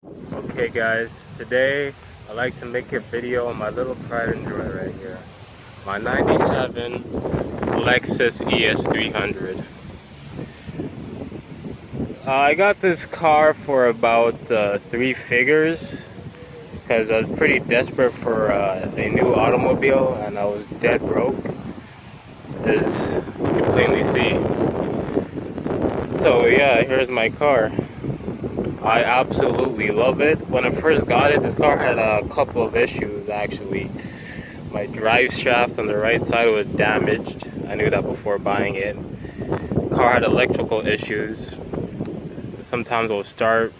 Okay guys, today I like to make a video on my little pride and joy right here. My 97 Lexus ES300. I got this car for about 3 figures because I was pretty desperate for a new automobile and I was dead broke, as you can plainly see. So yeah, here's my car. I absolutely love it. When I first got it, this car had a couple of issues actually. My drive shaft on the right side was damaged. I knew that before buying it. The car had electrical issues. Sometimes it will start,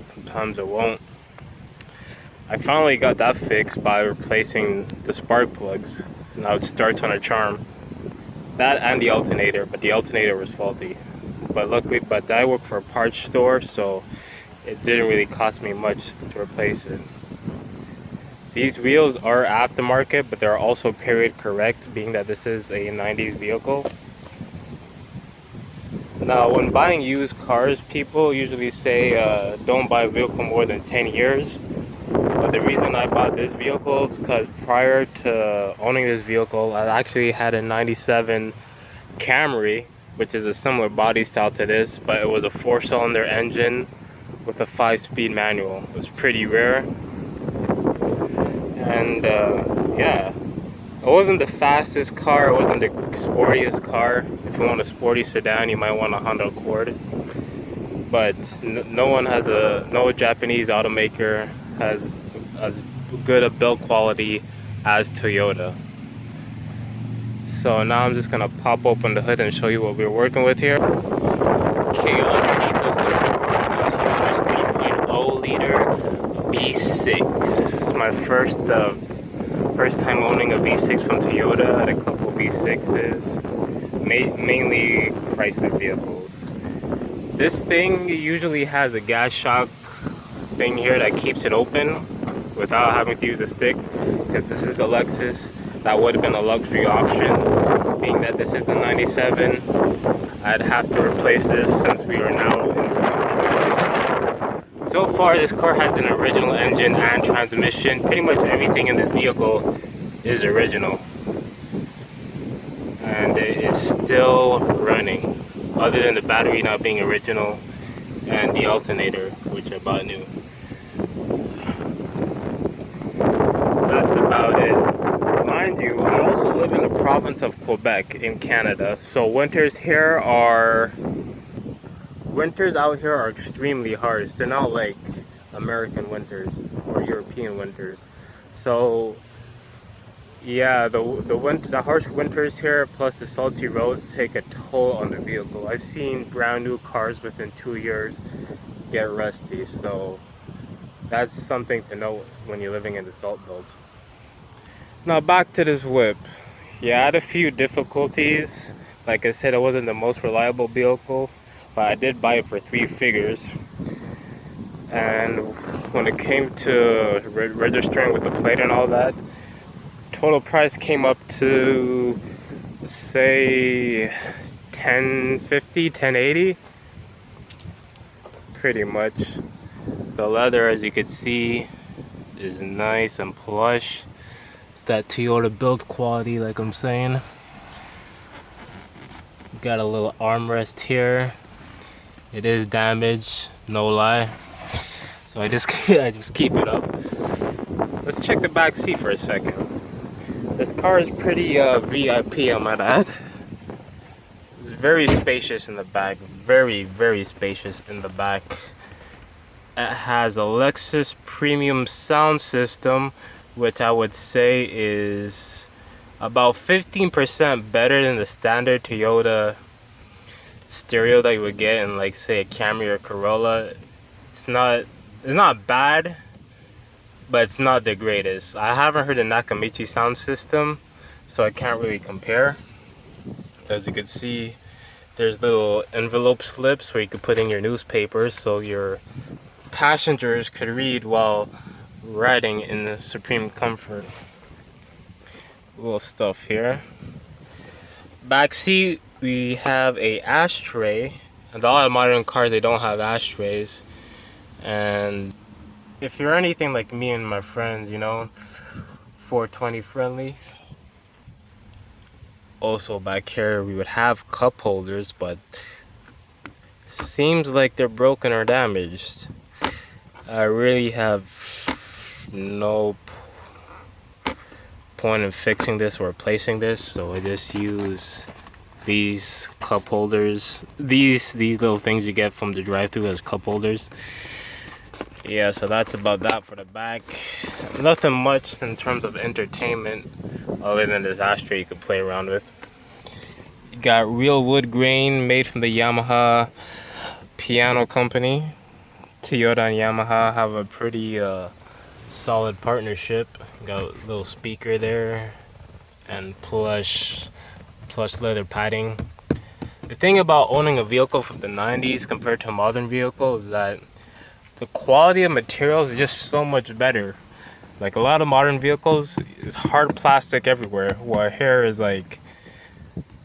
sometimes it won't. I finally got that fixed by replacing the spark plugs. Now it starts on a charm. That and the alternator, but the alternator was faulty. But luckily, I work for a parts store, so it didn't really cost me much to replace it. These wheels are aftermarket, but they're also period correct, being that this is a 90s vehicle. Now, when buying used cars, people usually say don't buy a vehicle more than 10 years. But the reason I bought this vehicle is because prior to owning this vehicle, I actually had a 97 Camry, which is a similar body style to this, but it was a 4-cylinder engine with a 5-speed manual. It was pretty rare. And yeah, it wasn't the fastest car, it wasn't the sportiest car. If you want a sporty sedan, you might want a Honda Accord. But no Japanese automaker has as good a build quality as Toyota. So now I'm just gonna pop open the hood and show you what we're working with here. Okay, underneath the hood, Toyota's 3.0 liter V6. This is my first time owning a V6 from Toyota. I had a couple V6s, mainly Chrysler vehicles. This thing usually has a gas shock thing here that keeps it open without having to use a stick, because this is a Lexus. That would have been a luxury option. Being that this is the 97, I'd have to replace this since we are now in 2022. So far, this car has an original engine and transmission. Pretty much everything in this vehicle is original. And it is still running, other than the battery not being original and the alternator, which I bought new. That's about it. Mind you, I also live in the province of Quebec in Canada, so winters out here are extremely harsh. They're not like American winters or European winters. So yeah, the harsh winters here plus the salty roads take a toll on the vehicle. I've seen brand new cars within 2 years get rusty, so that's something to know when you're living in the salt belt. Now back to this whip. Yeah, I had a few difficulties. Like I said, it wasn't the most reliable vehicle, but I did buy it for 3 figures. And when it came to registering with the plate and all that, total price came up to, say, $1050, $1080. Pretty much. The leather, as you can see, is nice and plush. That Toyota build quality, like I'm saying. Got a little armrest here. It is damaged, no lie. So I just keep it up. Let's check the back seat for a second. This car is pretty VIP, I might add. It's very spacious in the back. Very, very spacious in the back. It has a Lexus premium sound system, which I would say is about 15% better than the standard Toyota stereo that you would get in, like, say, a Camry or Corolla. It's not bad, but it's not the greatest. I haven't heard the Nakamichi sound system, so I can't really compare. As you can see, there's little envelope slips where you could put in your newspapers so your passengers could read while riding in the supreme comfort. Little stuff here. Back seat, we have a ashtray, and all the modern cars, they don't have ashtrays. And if you're anything like me and my friends, you know, 420 friendly. Also back here we would have cup holders, but seems like they're broken or damaged. I really have no point in fixing this or replacing this, so I just use these cup holders, these little things you get from the drive-thru as cup holders. Yeah, so that's about that for the back. Nothing much in terms of entertainment other than this ashtray you could play around with. You got real wood grain made from the Yamaha piano company. Toyota and Yamaha have a pretty solid partnership. Got a little speaker there and plush leather padding. The thing about owning a vehicle from the 90s compared to a modern vehicle is that the quality of materials is just so much better. Like a lot of modern vehicles is hard plastic everywhere, while here is like,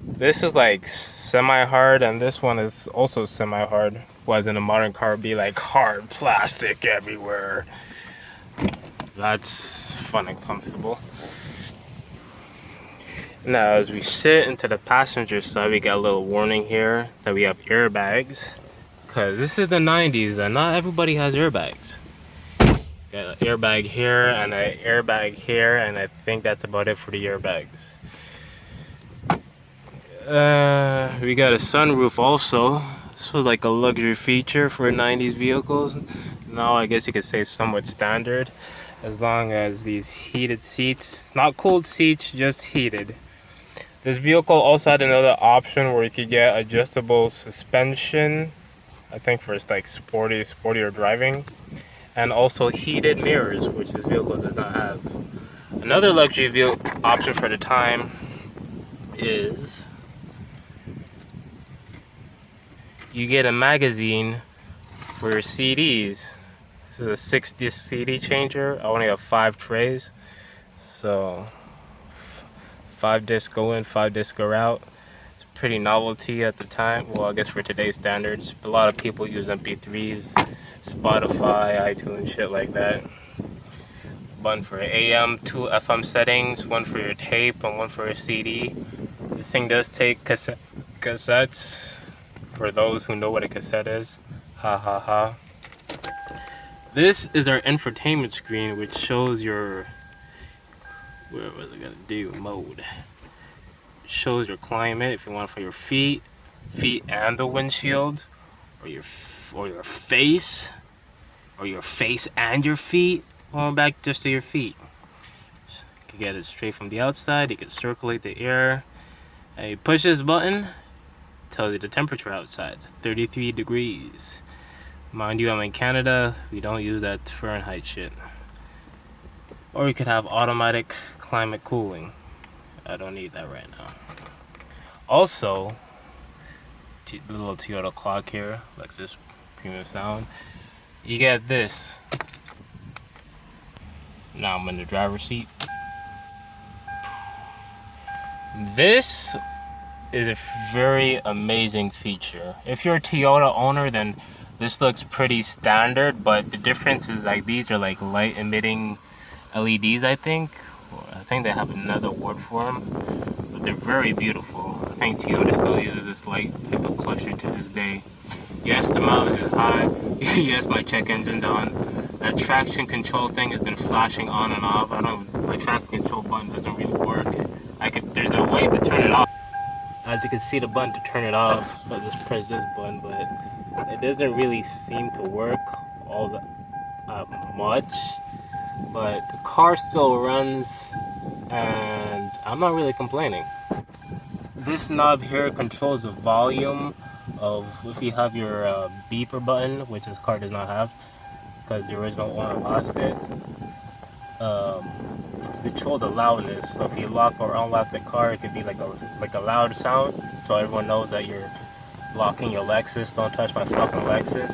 this is like semi-hard and this one is also semi-hard. Whereas in a modern car it'd be like hard plastic everywhere. That's fun and comfortable. Now as we sit into the passenger side, we got a little warning here that we have airbags. Because this is the 90s and not everybody has airbags. Got an airbag here and an airbag here, and I think that's about it for the airbags. We got a sunroof also. This was like a luxury feature for 90s vehicles. Now I guess you could say it's somewhat standard, as long as these heated seats, not cold seats, just heated. This vehicle also had another option where you could get adjustable suspension, I think for like sportier driving, and also heated mirrors, which this vehicle does not have. Another luxury vehicle option for the time is you get a magazine for your CDs. This is a 6-disc CD changer. I only have 5 trays, so 5 discs go in, 5 discs go out. It's pretty novelty at the time. Well, I guess for today's standards. A lot of people use MP3s, Spotify, iTunes, shit like that. One for AM, 2 FM settings, one for your tape and one for your CD. This thing does take cassettes, for those who know what a cassette is. Ha ha ha. This is our infotainment screen, which shows your, what was I gonna do, mode. It shows your climate, if you want for your feet and the windshield, or your face, or your face and your feet. Going back just to your feet. You can get it straight from the outside. You can circulate the air. And you push this button, tells you the temperature outside, 33 degrees. Mind you, I'm in Canada, we don't use that Fahrenheit shit. Or you could have automatic climate cooling. I don't need that right now. Also, the little Toyota clock here, Lexus premium sound. You get this. Now I'm in the driver's seat. This is a very amazing feature. If you're a Toyota owner, then this looks pretty standard, but the difference is like these are like light emitting LEDs, I think. I think they have another word for them, but they're very beautiful. I think Toyota still uses this light type of cluster to this day. Yes, the mileage is high. Yes, my check engine's on. That traction control thing has been flashing on and off. My traction control button doesn't really work. There's a way to turn it off. As you can see the button to turn it off, I just press this button, but it doesn't really seem to work all that much. But the car still runs, and I'm not really complaining. This knob here controls the volume of, if you have your beeper button, which this car does not have, because the original owner lost it. You can control the loudness, so if you lock or unlock the car, it could be like a loud sound, so everyone knows that you're locking your Lexus. Don't touch my fucking Lexus.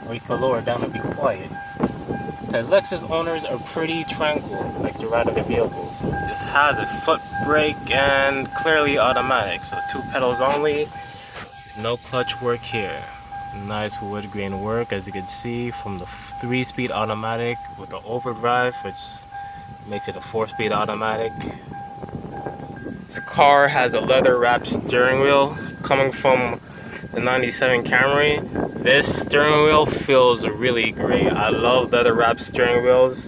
Or you can lower it down and be quiet. Because Lexus owners are pretty tranquil, like to ride other vehicles. This has a foot brake and clearly automatic, so 2 pedals only, no clutch work here. Nice wood grain work, as you can see, from the 3-speed automatic with the overdrive, which makes it a 4-speed automatic. This car has a leather wrapped steering wheel coming from the 97 Camry. This steering wheel feels really great. I love leather wrapped steering wheels.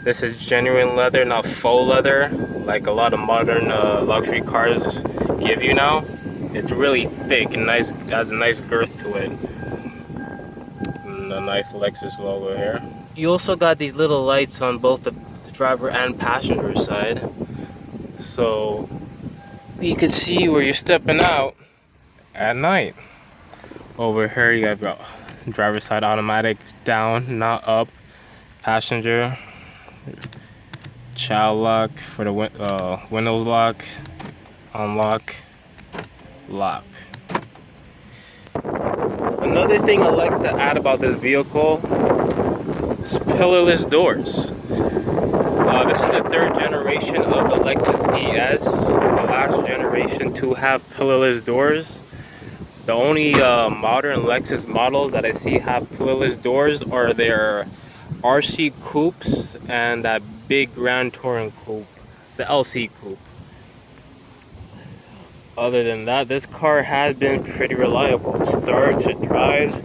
This is genuine leather, not faux leather, like a lot of modern luxury cars give you now. It's really thick and nice, has a nice girth to it. And a nice Lexus logo here. You also got these little lights on both the driver and passenger side, so you can see where you're stepping out at night. Over here you have your driver's side automatic, down, not up. Passenger, child lock for the windows lock, unlock, lock. Another thing I like to add about this vehicle is pillarless doors. This is the 3rd generation of the Lexus ES, the last generation to have pillarless doors. The only modern Lexus models that I see have pillarless doors are their RC coupes and that big Grand Touring coupe, the LC coupe. Other than that, this car has been pretty reliable. It starts, it drives.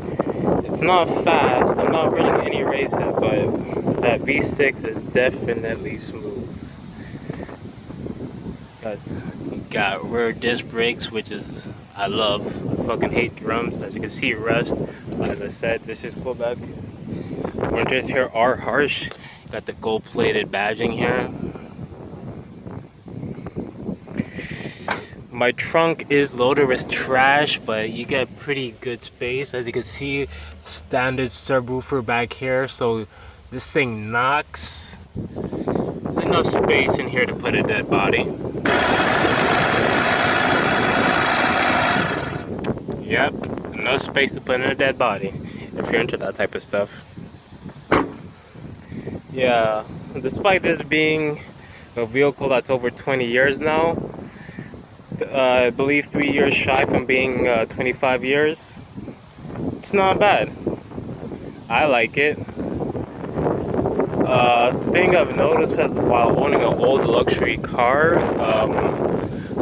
It's not fast. I'm not running any races, but that V6 is definitely smooth. Got rear disc brakes, which is I love. I fucking hate drums. As you can see, rust. As I said, this is Quebec. Winters here are harsh. Got the gold-plated badging here. My trunk is loaded with trash, but you get pretty good space. As you can see, standard subwoofer back here, so this thing knocks. There's enough space in here to put a dead body. Yep, enough space to put in a dead body if you're into that type of stuff. Yeah, despite this being a vehicle that's over 20 years now, I believe 3 years shy from being 25 years, it's not bad. I like it. Thing I've noticed that while owning an old luxury car,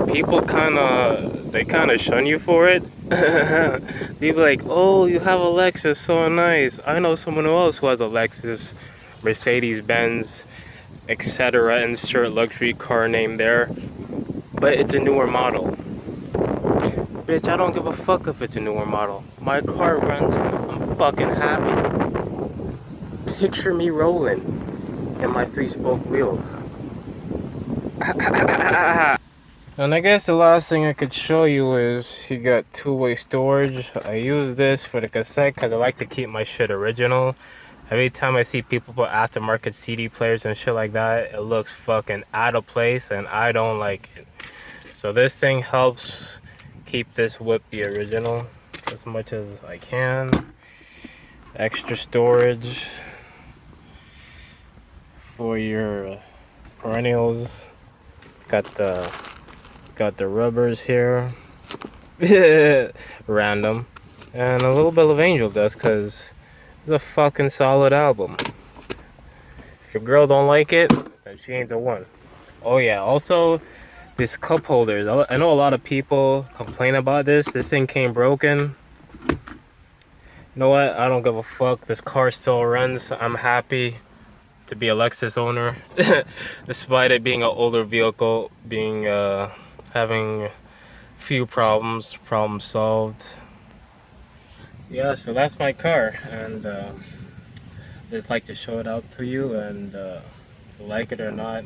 people kind of shun you for it. They be like, oh, you have a Lexus, so nice. I know someone else who has a Lexus, Mercedes-Benz, etc. Insert luxury car name there, but it's a newer model. Bitch, I don't give a fuck if it's a newer model. My car runs, I'm fucking happy. Picture me rolling in my 3-spoke wheels. And I guess the last thing I could show you is you got 2-way storage. I use this for the cassette because I like to keep my shit original. Every time I see people put aftermarket CD players and shit like that, it looks fucking out of place and I don't like it. So this thing helps keep this whip the original as much as I can. Extra storage for your perennials. Got the rubbers here. Random. And a little bit of angel dust because it's a fucking solid album. If your girl don't like it, then she ain't the one. Oh yeah, also these cup holders. I know a lot of people complain about this. This thing came broken. You know what? I don't give a fuck. This car still runs. I'm happy to be a Lexus owner. Despite it being an older vehicle, being having few problems solved. Yeah, so that's my car, and just like to show it out to you, and like it or not,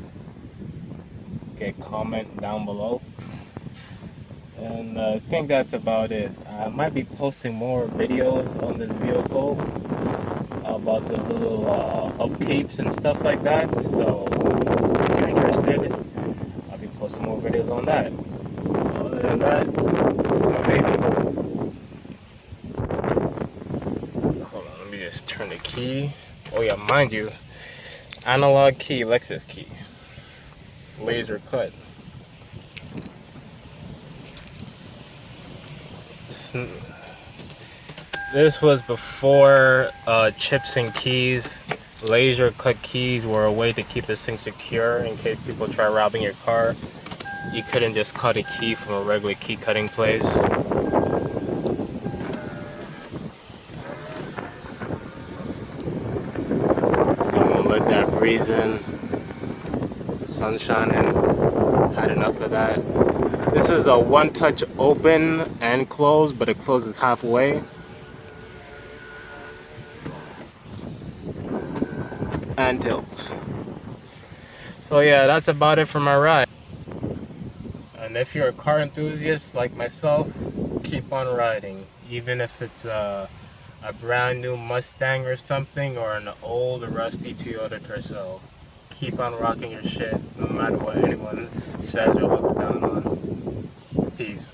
get comment down below. And I think that's about it. I might be posting more videos on this vehicle about the little upkeeps and stuff like that, so if you're interested, I'll be posting more videos on that. Other than that, it's my baby. Hold on, let me just turn the key. Oh yeah, mind you, analog key, Lexus key, laser cut. This was before chips and keys. Laser cut keys were a way to keep this thing secure in case people try robbing your car. You couldn't just cut a key from a regular key cutting place. I'm gonna let that breeze in. Sun shining. Had enough of that. This is a one-touch open and close, but it closes halfway. And tilts. So yeah, that's about it for my ride. And if you're a car enthusiast like myself, keep on riding. Even if it's a brand new Mustang or something, or an old rusty Toyota Tercel. Keep on rocking your shit no matter what anyone says or looks down on. Peace.